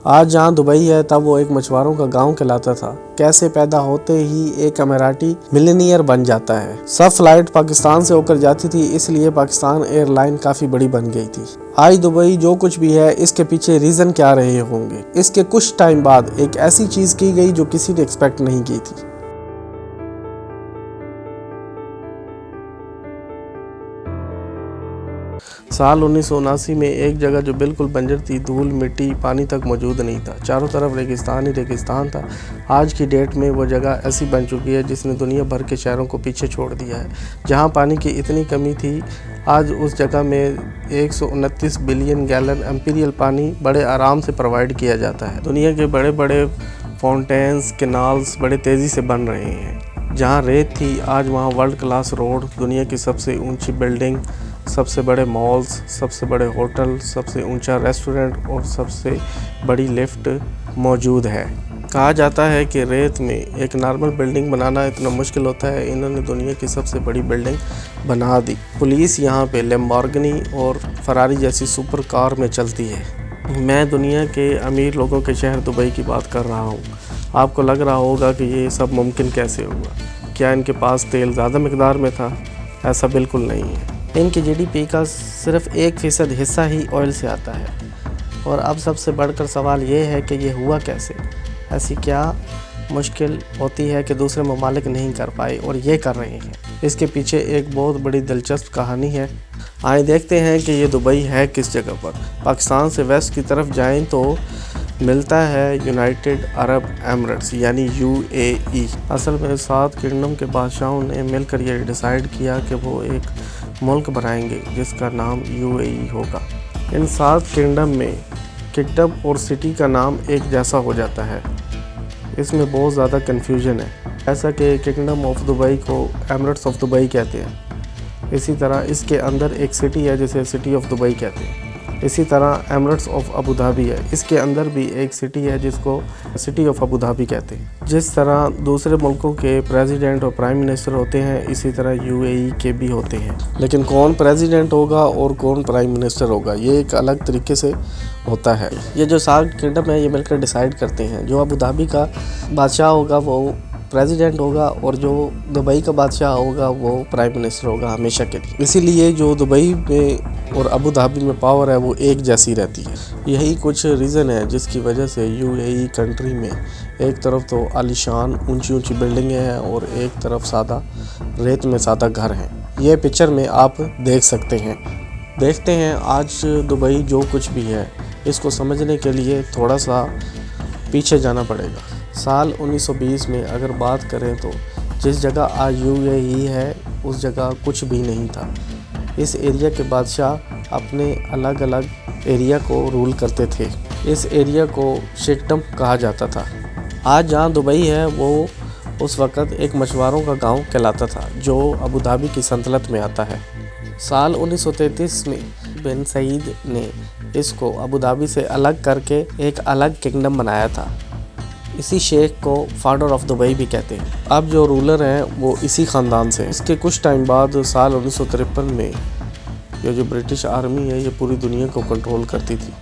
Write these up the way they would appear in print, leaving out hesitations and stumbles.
آج جہاں دبئی ہے تب وہ ایک مچھواروں کا گاؤں کہلاتا تھا۔ کیسے پیدا ہوتے ہی ایک اماراتی ملینئر بن جاتا ہے۔ سب فلائٹ پاکستان سے ہو کر جاتی تھی، اس لیے پاکستان ایئر لائن کافی بڑی بن گئی تھی۔ آج دبئی جو کچھ بھی ہے اس کے پیچھے ریزن کیا رہے ہوں گے۔ اس کے کچھ ٹائم بعد ایک ایسی چیز کی گئی جو کسی نے ایکسپیکٹ نہیں کی تھی۔ سال 1979 میں ایک جگہ جو بالکل بنجر تھی، دھول مٹی پانی تک موجود نہیں تھا، چاروں طرف ریگستان ہی ریگستان تھا۔ آج کی ڈیٹ میں وہ جگہ ایسی بن چکی ہے جس نے دنیا بھر کے شہروں کو پیچھے چھوڑ دیا ہے۔ جہاں پانی کی اتنی کمی تھی، آج اس جگہ میں 129 بلین گیلن امپیریل پانی بڑے آرام سے پرووائڈ کیا جاتا ہے۔ دنیا کے بڑے بڑے فاؤنٹینز، کینالز بڑے تیزی سے بن رہے ہیں۔ جہاں ریت تھی، آج وہاں ورلڈ کلاس روڈ، دنیا کی سب سے اونچی بلڈنگ، سب سے بڑے مالز، سب سے بڑے ہوٹل، سب سے اونچا ریسٹورنٹ اور سب سے بڑی لفٹ موجود ہے۔ کہا جاتا ہے کہ ریت میں ایک نارمل بلڈنگ بنانا اتنا مشکل ہوتا ہے، انہوں نے دنیا کی سب سے بڑی بلڈنگ بنا دی۔ پولیس یہاں پہ لیمبورگنی اور فراری جیسی سپر کار میں چلتی ہے۔ میں دنیا کے امیر لوگوں کے شہر دبئی کی بات کر رہا ہوں۔ آپ کو لگ رہا ہوگا کہ یہ سب ممکن کیسے ہوا؟ کیا ان کے پاس تیل زیادہ مقدار میں تھا؟ ایسا بالکل نہیں ہے۔ ان کی GDP کا صرف 1% حصہ ہی آئل سے آتا ہے۔ اور اب سب سے بڑھ کر سوال یہ ہے کہ یہ ہوا کیسے؟ ایسی کیا مشکل ہوتی ہے کہ دوسرے ممالک نہیں کر پائے اور یہ کر رہے ہیں؟ اس کے پیچھے ایک بہت بڑی دلچسپ کہانی ہے۔ آئیں دیکھتے ہیں کہ یہ دبئی ہے کس جگہ پر۔ پاکستان سے ویسٹ کی طرف جائیں تو ملتا ہے یونائٹڈ عرب ایمریٹس یعنی UAE۔ اصل میں 7 کنگڈم کے بادشاہوں نے مل کر یہ ڈیسائیڈ کیا کہ وہ ایک ملک بنائیں گے جس کا نام UAE ہوگا۔ ان 7 کنگڈم میں کنگڈم اور سٹی کا نام ایک جیسا ہو جاتا ہے۔ اس میں بہت زیادہ کنفیوژن ہے، ایسا کہ کنگڈم آف دبئی کو ایمریٹس آف دبئی کہتے ہیں۔ اسی طرح اس کے اندر ایک سٹی ہے جسے سٹی آف دبئی کہتے ہیں۔ اسی طرح ایمریٹس آف ابوظہبی ہے، اس کے اندر بھی ایک سٹی ہے جس کو سٹی آف ابوظہبی کہتے ہیں۔ جس طرح دوسرے ملکوں کے پریزیڈنٹ اور پرائم منسٹر ہوتے ہیں، اسی طرح UAE کے بھی ہوتے ہیں۔ لیکن کون پریزیڈنٹ ہوگا اور کون پرائم منسٹر ہوگا، یہ ایک الگ طریقے سے ہوتا ہے۔ یہ جو 7 کنگڈم ہے یہ مل کر ڈیسائیڈ کرتے ہیں۔ جو ابوظہبی کا بادشاہ ہوگا وہ پریزیڈنٹ ہوگا اور جو دبئی کا بادشاہ ہوگا وہ پرائم منسٹر ہوگا ہمیشہ کے لیے۔ اسی لیے جو دبئی میں اور ابوظہبی میں پاور ہے وہ ایک جیسی رہتی ہے۔ یہی کچھ ریزن ہے جس کی وجہ سے UAE کنٹری میں ایک طرف تو عالیشان اونچی اونچی بلڈنگیں ہیں اور ایک طرف سادہ ریت میں سادہ گھر ہیں۔ یہ پکچر میں آپ دیکھ سکتے ہیں۔ دیکھتے ہیں آج دبئی جو کچھ بھی ہے، اس کو سمجھنے کے لیے تھوڑا سا پیچھے جانا پڑے گا۔ سال 1920 میں اگر بات کریں تو جس جگہ آج UAE ہے اس جگہ کچھ بھی نہیں تھا۔ اس ایریا کے بادشاہ اپنے الگ الگ ایریا کو رول کرتے تھے۔ اس ایریا کو شیکڈم کہا جاتا تھا۔ آج جہاں دبئی ہے وہ اس وقت ایک مچھواروں کا گاؤں کہلاتا تھا جو ابوظہبی کی سلطنت میں آتا ہے۔ سال 1933 میں بن سعید نے اس کو ابوظہبی سے الگ کر کے ایک الگ کنگڈم بنایا تھا۔ اسی شیخ کو فاؤنڈر آف دبئی بھی کہتے ہیں۔ اب جو رولر ہیں وہ اسی خاندان سے ہیں۔ اس کے کچھ ٹائم بعد سال 1953 میں یہ جو برٹش آرمی ہے یہ پوری دنیا کو کنٹرول کرتی تھی۔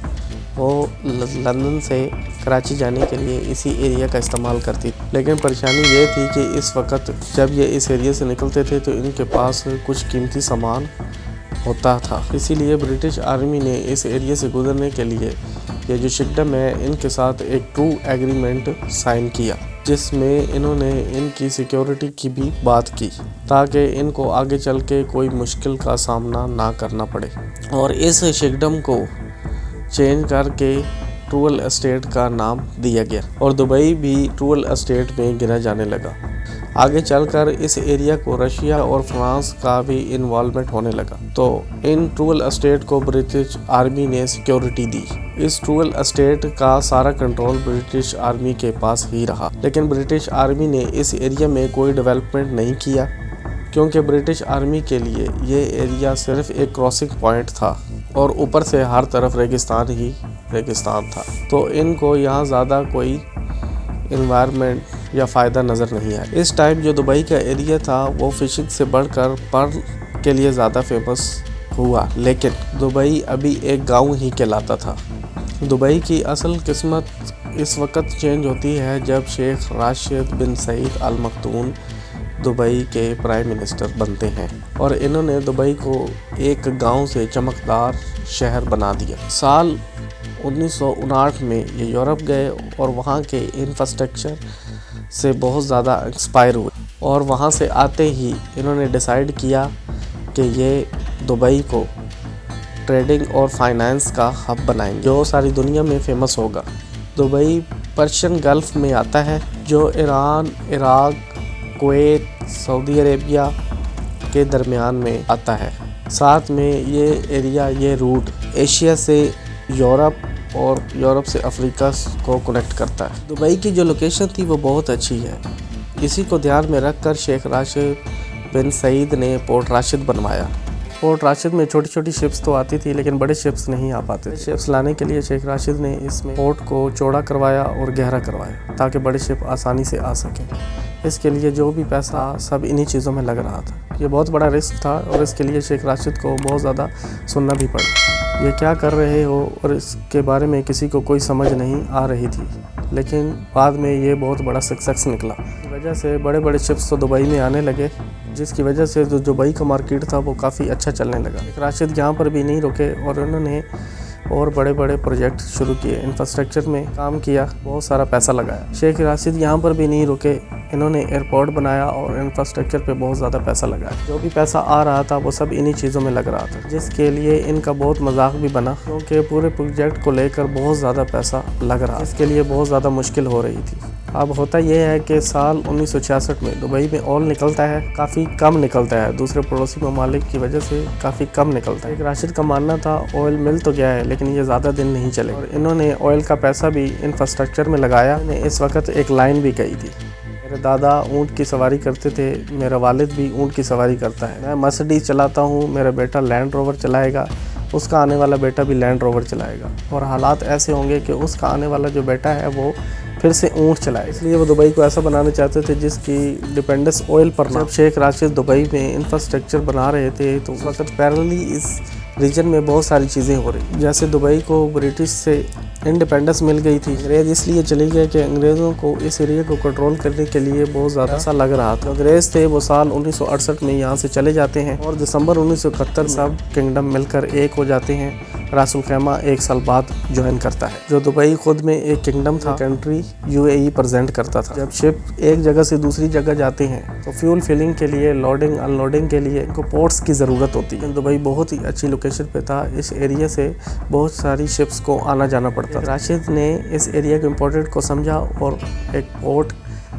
وہ لندن سے کراچی جانے کے لیے اسی ایریا کا استعمال کرتی تھی، لیکن پریشانی یہ تھی کہ اس وقت جب یہ اس ایریا سے نکلتے تھے تو ان کے پاس کچھ قیمتی سامان ہوتا تھا۔ اسی لیے برٹش آرمی نے اس ایریا سے گزرنے کے لیے یہ جو شیکڈم ہے ان کے ساتھ ایک ٹرو ایگریمنٹ سائن کیا، جس میں انہوں نے ان کی سیکیورٹی کی بھی بات کی تاکہ ان کو آگے چل کے کوئی مشکل کا سامنا نہ کرنا پڑے۔ اور اس شیکڈم کو چینج کر کے ٹروول اسٹیٹ کا نام دیا گیا اور دبئی بھی ٹروول اسٹیٹ میں گنا جانے لگا۔ آگے چل کر اس ایریا کو رشیا اور فرانس کا بھی انوالومنٹ ہونے لگا، تو ان ٹروول اسٹیٹ کو برٹش آرمی نے سیکیورٹی دی۔ اس ٹروول اسٹیٹ کا سارا کنٹرول برٹش آرمی کے پاس ہی رہا، لیکن برٹش آرمی نے اس ایریا میں کوئی ڈیولپمنٹ نہیں کیا کیونکہ برٹش آرمی کے لیے یہ ایریا صرف ایک کراسنگ پوائنٹ تھا اور اوپر سے ہر طرف ریگستان ہی ریگستان تھا، تو ان کو یہاں زیادہ کوئی انوائرمنٹ یا فائدہ نظر نہیں آیا۔ اس ٹائم جو دبئی کا ایریا تھا وہ فشنگ سے بڑھ کر پرل کے لیے زیادہ فیمس ہوا، لیکن دبئی ابھی ایک گاؤں ہی کہلاتا تھا۔ دبئی کی اصل قسمت اس وقت چینج ہوتی ہے جب شیخ راشد بن سعید آل مکتوم دبئی کے پرائم منسٹر بنتے ہیں اور انہوں نے دبئی کو ایک گاؤں سے چمکدار شہر بنا دیا۔ سال 1959 میں یہ یورپ گئے اور وہاں کے انفراسٹرکچر سے بہت زیادہ انسپائر ہوئے اور وہاں سے آتے ہی انہوں نے ڈیسائیڈ کیا کہ یہ دبئی کو ٹریڈنگ اور فائنانس کا ہب بنائیں گے جو ساری دنیا میں فیمس ہوگا۔ دبئی پرشین گلف میں آتا ہے جو ایران، عراق، کویت، سعودی عربیہ کے درمیان میں آتا ہے۔ ساتھ میں یہ ایریا، یہ روٹ ایشیا سے یورپ اور یورپ سے افریقہ کو کنیکٹ کرتا ہے۔ دبئی کی جو لوکیشن تھی وہ بہت اچھی ہے۔ اسی کو دھیان میں رکھ کر شیخ راشد بن سعید نے پورٹ راشد بنوایا۔ پورٹ راشد میں چھوٹی چھوٹی شپس تو آتی تھی لیکن بڑے شپس نہیں آ پاتے تھے۔ شپس لانے کے لیے شیخ راشد نے اس میں پورٹ کو چوڑا کروایا اور گہرا کروایا تاکہ بڑے شپ آسانی سے آ سکیں۔ اس کے لیے جو بھی پیسہ سب انہی چیزوں میں لگ رہا تھا۔ یہ بہت بڑا رسک تھا اور اس کے لیے شیخ راشد کو بہت زیادہ سننا بھی پڑا۔ یہ کیا کر رہے ہو اور اس کے بارے میں کسی کو کوئی سمجھ نہیں آ رہی تھی، لیکن بعد میں یہ بہت بڑا سکسیس نکلا۔ اس وجہ سے بڑے بڑے شپس تو دبئی میں آنے لگے، جس کی وجہ سے جو دبئی کا مارکیٹ تھا وہ کافی اچھا چلنے لگا۔ شیخ راشد یہاں پر بھی نہیں رکے اور انہوں نے اور بڑے بڑے پروجیکٹ شروع کیے، انفراسٹرکچر میں کام کیا، بہت سارا پیسہ لگایا۔ شیخ راشد یہاں پر بھی نہیں رکے، انہوں نے ایئرپورٹ بنایا اور انفراسٹرکچر پہ بہت زیادہ پیسہ لگایا۔ جو بھی پیسہ آ رہا تھا وہ سب انہی چیزوں میں لگ رہا تھا، جس کے لیے ان کا بہت مذاق بھی بنا کیونکہ پورے پروجیکٹ کو لے کر بہت زیادہ پیسہ لگ رہا، جس کے لیے بہت زیادہ مشکل ہو رہی تھی۔ اب ہوتا یہ ہے کہ سال 1966 میں دبئی میں آئل نکلتا ہے، کافی کم نکلتا ہے، دوسرے پڑوسی ممالک کی وجہ سے کافی کم نکلتا ہے۔ شیخ راشد کا ماننا تھا آئل مل تو گیا ہے لیکن یہ زیادہ دن نہیں چلے اور انہوں نے آئل کا پیسہ بھی انفراسٹرکچر میں لگایا۔ اس وقت ایک لائن بھی گئی تھی۔ میرے دادا اونٹ کی سواری کرتے تھے، میرا والد بھی اونٹ کی سواری کرتا ہے، میں مرسڈیز چلاتا ہوں، میرا بیٹا لینڈ روور چلائے گا، اس کا آنے والا بیٹا بھی لینڈ روور چلائے گا اور حالات ایسے ہوں گے کہ اس کا آنے والا جو بیٹا ہے وہ پھر سے اونٹ چلائے۔ اس لیے وہ دبئی کو ایسا بنانا چاہتے تھے جس کی ڈیپینڈنس آئل پر نہ۔ جب شیخ راشد دبئی میں انفراسٹرکچر بنا رہے تھے تو اس وقت پیرلی اس ریجن میں بہت ساری چیزیں ہو رہی، جیسے دبئی کو برٹش سے انڈیپینڈنس مل گئی تھی۔ انگریز اس لیے چلے گئے کہ انگریزوں کو اس ایریا کو کنٹرول کرنے کے لیے بہت زیادہ پیسہ لگ رہا تھا۔ انگریز تھے وہ سال 1968 میں یہاں سے چلے جاتے ہیں اور دسمبر 1971 سب کنگڈم مل کر ایک ہو جاتے ہیں۔ راس الخیمہ ایک سال بعد جوائن کرتا ہے۔ جو دبئی خود میں ایک کنگڈم تھا، کنٹری UAE پریزنٹ کرتا تھا۔ جب شپ ایک جگہ سے دوسری جگہ جاتے ہیں تو فیول فلنگ کے لیے، لوڈنگ ان لوڈنگ کے لیے ان کو پورٹس کی ضرورت ہوتی ہے۔ دبئی بہت ہی اچھی لوکیشن پہ تھا، اس ایریا سے بہت ساری شپس کو آنا جانا پڑتا تھا۔ راشد نے اس ایریا کے امپورٹنٹ کو سمجھا اور ایک پورٹ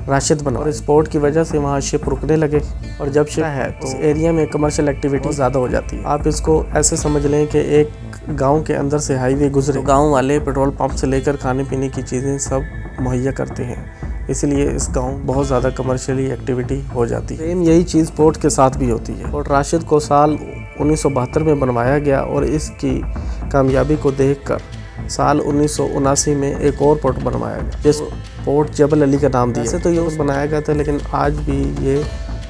راشد بنا اور اس پورٹ کی وجہ سے وہاں شپ رکنے لگے اور جب شپ ہے تو اس ایریا میں کمرشل ایکٹیویٹی زیادہ ہو جاتی ہے۔ آپ اس کو ایسے سمجھ لیں کہ ایک گاؤں کے اندر سے ہائی وے گزرے، گاؤں والے پیٹرول پمپ سے لے کر کھانے پینے کی چیزیں سب مہیا کرتے ہیں، اس لیے اس گاؤں بہت زیادہ کمرشلی ایکٹیویٹی ہو جاتی ہے۔ یہی چیز پورٹ کے ساتھ بھی ہوتی ہے۔ پورٹ راشد کو سال 1972 میں بنوایا گیا اور اس کی کامیابی کو دیکھ کر سال 1979 میں ایک اور پورٹ بنوایا گیا جس پورٹ جبل علی کا نام دیا۔ ویسے تو یہ بنایا گیا تھا لیکن آج بھی یہ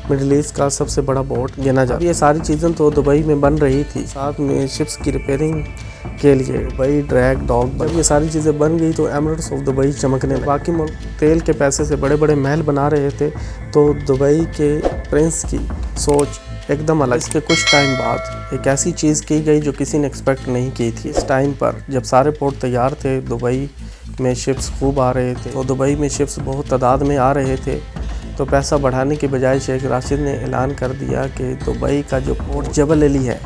مڈل ایسٹ کا سب سے بڑا پورٹ گنا جاتا ہے۔ یہ ساری چیزیں تو دبئی میں بن رہی تھی، ساتھ میں شپس کی ریپیئرنگ کے لیے دبئی ڈریگ ڈاک، جب یہ ساری چیزیں بن گئی تو ایمریٹس آف دبئی چمکنے لگے۔ باقی ملک تیل کے پیسے سے بڑے بڑے محل بنا رہے تھے تو دبئی کے پرنس کی سوچ ایک دم الگ۔ اس کے کچھ ٹائم بعد ایک ایسی چیز کی گئی جو کسی نے ایکسپیکٹ نہیں کی تھی۔ اس ٹائم پر جب سارے پورٹ تیار تھے، دبئی میں شپس خوب آ رہے تھے، تو دبئی میں شپس بہت تعداد میں آ رہے تھے، تو پیسہ بڑھانے کے بجائے شیخ راشد نے اعلان کر دیا کہ دبئی کا جو پورٹ جبل علی ہے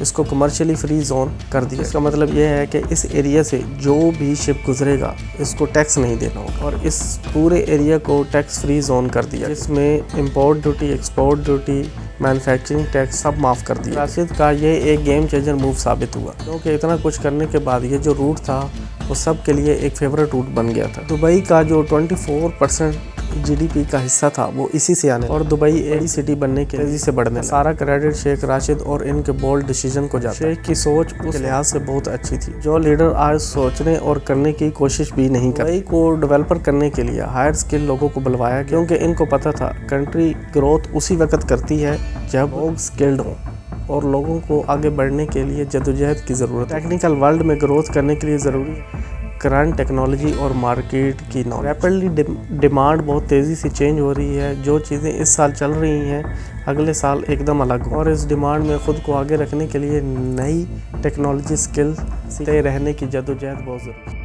اس کو کمرشلی فری زون کر دیا۔ اس کا مطلب یہ ہے کہ اس ایریا سے جو بھی شپ گزرے گا اس کو ٹیکس نہیں دینا ہوگا اور اس پورے ایریا کو ٹیکس فری زون کر دیا، جس میں import duty, export duty, manufacturing tax سب معاف کر دیا۔ راشد کا یہ ایک گیم چینجر موو ثابت ہوا کیونکہ اتنا کچھ کرنے کے بعد یہ جو روٹ تھا وہ سب کے لیے ایک فیوریٹ روٹ بن گیا تھا۔ دبئی کا جو 24% GDP کا حصہ تھا وہ اسی سے آنے اور دبئی ایک سٹی بننے کے تیزی سے بڑھنے لگا۔ سارا کریڈٹ شیخ راشد اور ان کے بولڈ ڈیسیژن کو جاتا ہے۔ شیخ کی سوچ اس لحاظ سے بہت اچھی تھی جو لیڈر آج سوچنے اور کرنے کی کوشش بھی نہیں کرتے۔ دبئی کو ڈیولپر کرنے کے لیے ہائر اسکل لوگوں کو بلوایا کیونکہ ان کو پتا تھا کنٹری گروتھ اسی وقت کرتی ہے جب لوگ اسکلڈ ہوں اور لوگوں کو آگے بڑھنے کے لیے جدوجہد کی ضرورت ہے۔ ٹیکنیکل ورلڈ میں گروتھ کرنے کے لیے ضروری ہے کرنٹ ٹیکنالوجی اور مارکیٹ کی نالج۔ ریپڈلی ڈیمانڈ بہت تیزی سے چینج ہو رہی ہے، جو چیزیں اس سال چل رہی ہیں اگلے سال ایک دم الگ ہوں، اور اس ڈیمانڈ میں خود کو آگے رکھنے کے لیے نئی ٹیکنالوجی اسکل سیکھتے رہنے کی جدوجہد بہت ضروری ہے۔